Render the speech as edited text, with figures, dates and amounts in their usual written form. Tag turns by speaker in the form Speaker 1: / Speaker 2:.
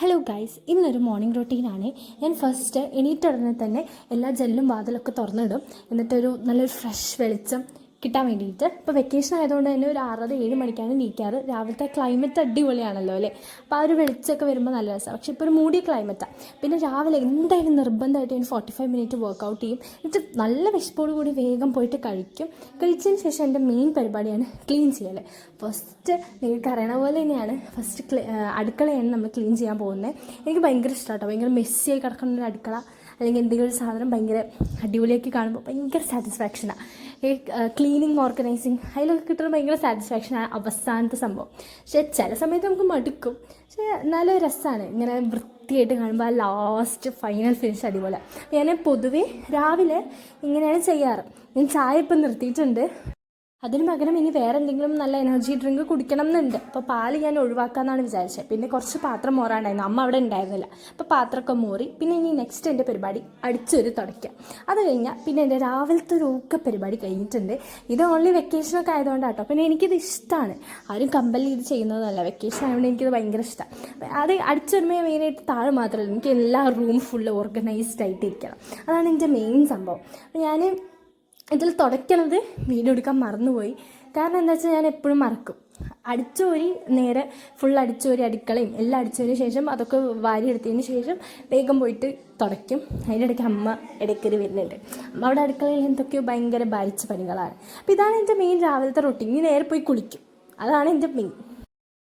Speaker 1: Hello guys, ഇന്നൊരു morning റൊട്ടീനാണ്. ഞാൻ first എണീറ്റ ഉടനെ തന്നെ എല്ലാ ജനലും വാതിലൊക്കെ തുറന്നിടും. എന്നിട്ടൊരു നല്ലൊരു ഫ്രഷ് വെളിച്ചം കിട്ടാൻ വേണ്ടിയിട്ട്. ഇപ്പോൾ വെക്കേഷൻ ആയതുകൊണ്ട് തന്നെ ഒരു 6:30-7 മണിക്കാണ് എണീക്കാറ്. രാവിലത്തെ ക്ലൈമറ്റ് അടിപൊളിയാണല്ലോ അല്ലേ. അപ്പോൾ ആ ഒരു വെളിച്ചമൊക്കെ വരുമ്പോൾ നല്ല രസമാണ്. പക്ഷേ ഇപ്പോൾ ഒരു മൂടിയ ക്ലൈമറ്റാണ്. പിന്നെ രാവിലെ എന്തായാലും നിർബന്ധമായിട്ട് ഒരു 45 മിനിറ്റ് വർക്കൗട്ട് ചെയ്യും. എന്നിട്ട് നല്ല വിശപ്പോട് കൂടി വേഗം പോയിട്ട് കഴിക്കും. കഴിച്ചതിന് ശേഷം എൻ്റെ മെയിൻ പരിപാടിയാണ് ക്ലീൻ ചെയ്യൽ. ഫസ്റ്റ് നിങ്ങൾക്ക് അറിയണ പോലെ തന്നെയാണ് ഫസ്റ്റ് അടുക്കളയാണ് നമ്മൾ ക്ലീൻ ചെയ്യാൻ പോകുന്നത്. എനിക്ക് ഭയങ്കര ഇഷ്ടമാണ് കേട്ടോ. ഭയങ്കര മെസ്സിയായി കിടക്കുന്ന ഒരു അടുക്കള അല്ലെങ്കിൽ എന്തെങ്കിലും ഒരു സാധനം ഭയങ്കര അടിപൊളിയാക്കി കാണുമ്പോൾ ഭയങ്കര സാറ്റിസ്ഫാക്ഷനാണ്. ഈ ക്ലീനിങ് ഓർഗനൈസിങ് അതിലൊക്കെ കിട്ടുന്ന ഭയങ്കര സാറ്റിസ്ഫാക്ഷനാണ് അവസാനത്തെ സംഭവം. പക്ഷേ ചില സമയത്ത് നമുക്ക് മടുക്കും. പക്ഷേ നല്ല രസമാണ് ഇങ്ങനെ വൃത്തിയായിട്ട് കാണുമ്പോൾ. ആ ലാസ്റ്റ് ഫൈനൽ ഫിനിഷ് അടിപൊളിയാണ്. ഞാൻ പൊതുവേ രാവിലെ ഇങ്ങനെയാണ് ചെയ്യാറ്. ഞാൻ ചായ ഇപ്പം നിർത്തിയിട്ടുണ്ട്. അതിന് പകരം ഇനി വേറെ എന്തെങ്കിലും നല്ല എനർജി ഡ്രിങ്ക് കുടിക്കണം എന്നുണ്ട്. അപ്പോൾ പാല് ഞാൻ ഒഴിവാക്കാമെന്നാണ് വിചാരിച്ചത്. പിന്നെ കുറച്ച് പാത്രം മോറാണ്ടായിരുന്നു, അമ്മ അവിടെ ഉണ്ടായിരുന്നില്ല. അപ്പോൾ പാത്രമൊക്കെ മോറി. പിന്നെ ഇനി നെക്സ്റ്റ് എൻ്റെ പരിപാടി അടിച്ചൊരു തുടയ്ക്കാം. അത് കഴിഞ്ഞാൽ പിന്നെ എൻ്റെ രാവിലത്തെ ഒരു ഊക്ക പരിപാടി കഴിഞ്ഞിട്ടുണ്ട്. ഇത് ഓൺലി വെക്കേഷനൊക്കെ ആയതുകൊണ്ടാണ് കേട്ടോ. പിന്നെ എനിക്കിത് ഇഷ്ടമാണ്. ആരും കമ്പൽ ചെയ്ത് ചെയ്യുന്നതല്ല. വെക്കേഷൻ ആയതുകൊണ്ട് എനിക്കിത് ഭയങ്കര ഇഷ്ടമാണ്. അത് അടിച്ചൊരുമയെ മെയിനായിട്ട് താഴെ മാത്രമല്ല, എനിക്ക് എല്ലാ റൂം ഫുള്ള് ഓർഗനൈസ്ഡ് ആയിട്ടിരിക്കണം. അതാണ് എൻ്റെ മെയിൻ സംഭവം. അപ്പോൾ ഞാൻ ഇതിൽ തുടയ്ക്കണത് വീഡിയോ എടുക്കാൻ മറന്നുപോയി. കാരണം എന്താ വെച്ചാൽ ഞാൻ എപ്പോഴും മറക്കും. അടിച്ചോരി നേരെ ഫുൾ അടിച്ചോരി അടുക്കളയും എല്ലാം അടിച്ചതിന് ശേഷം അതൊക്കെ വാരി എടുത്തതിന് ശേഷം വേഗം പോയിട്ട് തുടയ്ക്കും. അതിൻ്റെ ഇടയ്ക്ക് അമ്മ ഇടയ്ക്കൊരു വരുന്നുണ്ട്. അമ്മ അവിടെ അടുക്കളയിൽ എന്തൊക്കെയോ ഭയങ്കര ഭാരിച്ച പണികളാണ്. അപ്പോൾ ഇതാണ് എൻ്റെ മെയിൻ രാവിലത്തെ റൊട്ടീൻ. ഇനി നേരെ പോയി കുളിക്കും. അതാണ് എൻ്റെ മെയിൻ.